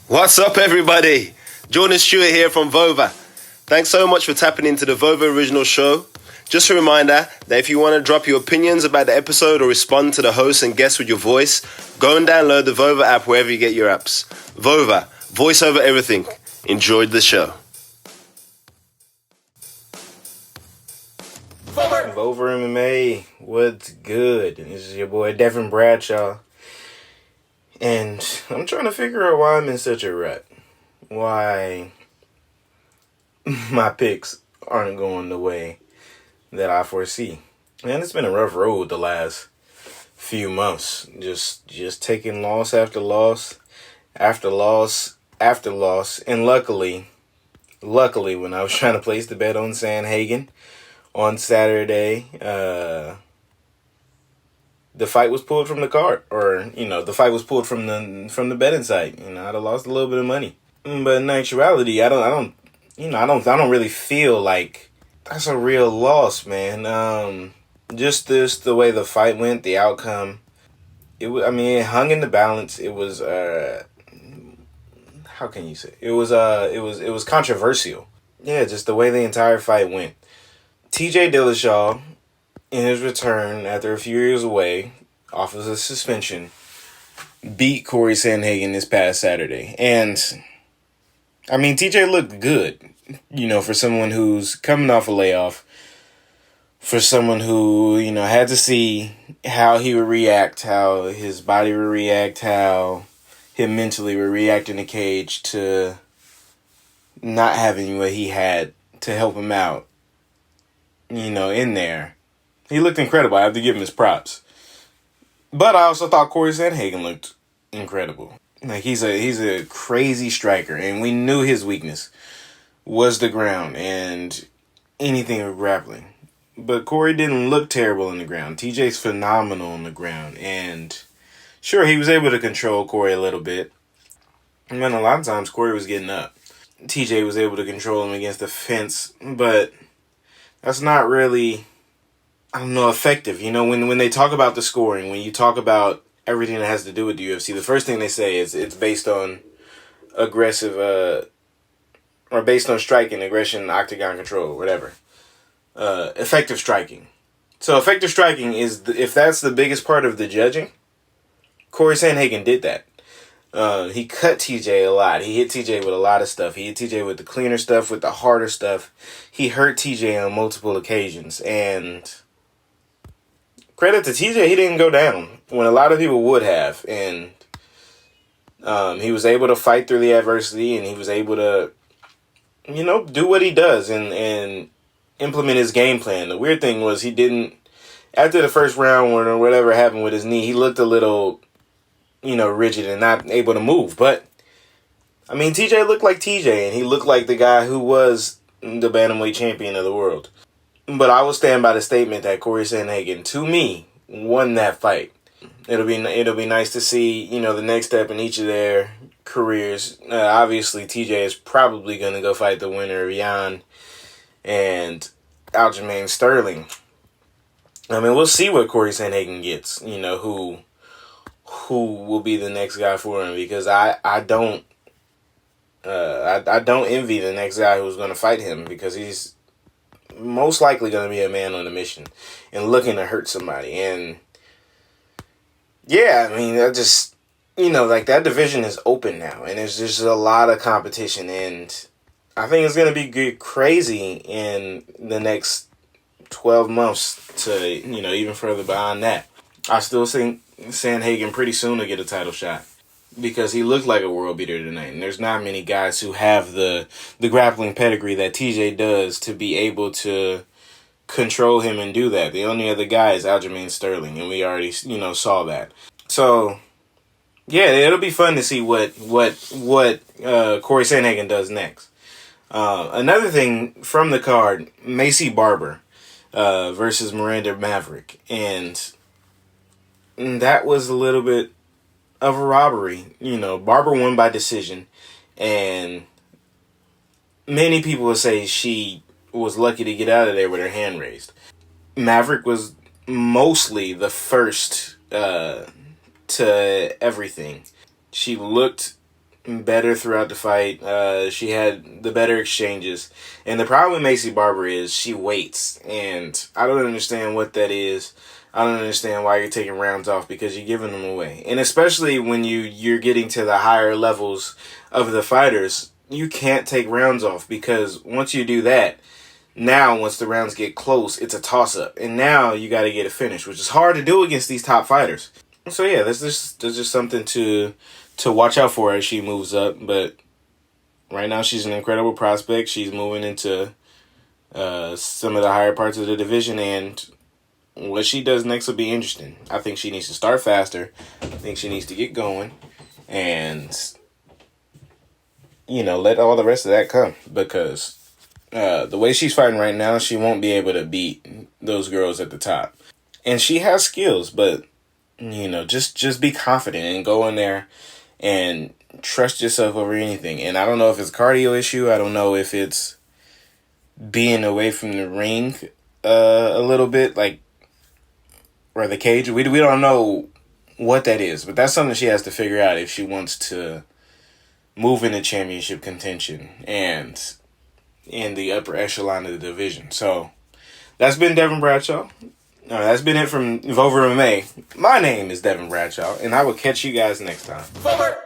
What's up, everybody? Jordan Stewart here from Vover. Thanks so much for tapping into the Vover original show. Just a reminder that if you want to drop your opinions about the episode or respond to the host and guests with your voice, go and download the Vover app wherever you get your apps. Vover, voice over everything. Enjoyed the show. Vover MMA, what's good? This is your boy Devin Bradshaw. And I'm trying to figure out why I'm in such a rut. Why my picks aren't going the way that I foresee. Man, it's been a rough road the last few months. Just taking loss after loss after loss after loss. And luckily, when I was trying to place the bet on Sandhagen on Saturday, the fight was pulled from the card, or the fight was pulled from the betting site. I'd have lost a little bit of money, but in actuality, I don't really feel like that's a real loss, man. Just the way the fight went, the outcome, it hung in the balance. It was how can you say? It was controversial. Yeah, just the way the entire fight went. TJ Dillashaw, in his return after a few years away off of a suspension, beat Cory Sandhagen this past Saturday. And, TJ looked good, for someone who's coming off a layoff, for someone who, had to see how he would react, how his body would react, how him mentally would react in the cage to not having what he had to help him out, in there. He looked incredible. I have to give him his props. But I also thought Cory Sandhagen looked incredible. Like, he's a crazy striker, and we knew his weakness was the ground and anything with grappling. But Cory didn't look terrible on the ground. TJ's phenomenal on the ground, and sure, he was able to control Cory a little bit. And then a lot of times Cory was getting up. TJ was able to control him against the fence, but that's not really, effective. When they talk about the scoring, when you talk about everything that has to do with the UFC, the first thing they say is it's based on aggressive, or based on striking, aggression, octagon control, whatever. Effective striking. So effective striking is, if that's the biggest part of the judging, Cory Sandhagen did that. He cut TJ a lot. He hit TJ with a lot of stuff. He hit TJ with the cleaner stuff, with the harder stuff. He hurt TJ on multiple occasions. And credit to TJ, he didn't go down when a lot of people would have. And he was able to fight through the adversity, and he was able to, do what he does and implement his game plan. The weird thing was he didn't, after the first round or whatever happened with his knee, he looked a little, rigid and not able to move. But, TJ looked like TJ, and he looked like the guy who was the bantamweight champion of the world. But I will stand by the statement that Cory Sandhagen, to me, won that fight. It'll be nice to see, the next step in each of their careers. Obviously, TJ is probably going to go fight the winner of Jan and Aljamain Sterling. We'll see what Cory Sandhagen gets, who will be the next guy for him, because I don't envy the next guy who's going to fight him, because he's most likely going to be a man on a mission and looking to hurt somebody. And yeah, that just, that division is open now, and there's just a lot of competition, and I think it's going to be crazy in the next 12 months to, even further beyond that. I still think Sandhagen pretty soon will get a title shot, because he looked like a world beater tonight. And there's not many guys who have the grappling pedigree that TJ does to be able to control him and do that. The only other guy is Aljamain Sterling, and we already, saw that. So, yeah, it'll be fun to see what Cory Sandhagen does next. Another thing from the card, Macy Barber versus Miranda Maverick. And that was a little bit of a robbery. Barber won by decision, and many people would say she was lucky to get out of there with her hand raised. Maverick was mostly the first to everything. She looked better throughout the fight. She had the better exchanges. And the problem with Macy Barber is she waits. And I don't understand what that is. I don't understand why you're taking rounds off, because you're giving them away. And especially when you're getting to the higher levels of the fighters, you can't take rounds off, because once you do that, now once the rounds get close, it's a toss-up. And now you got to get a finish, which is hard to do against these top fighters. So yeah, there's just something to watch out for as she moves up. But right now she's an incredible prospect. She's moving into some of the higher parts of the division, and what she does next will be interesting. I think she needs to start faster. I think she needs to get going and, let all the rest of that come, because the way she's fighting right now, she won't be able to beat those girls at the top. And she has skills, but, just be confident and go in there and trust yourself over anything. And I don't know if it's a cardio issue. I don't know if it's being away from the ring a little bit, or the cage. We don't know what that is, but that's something she has to figure out if she wants to move into championship contention and in the upper echelon of the division. So that's been Devin Bradshaw. That's been it from Vover MMA. My name is Devin Bradshaw, and I will catch you guys next time. Vover!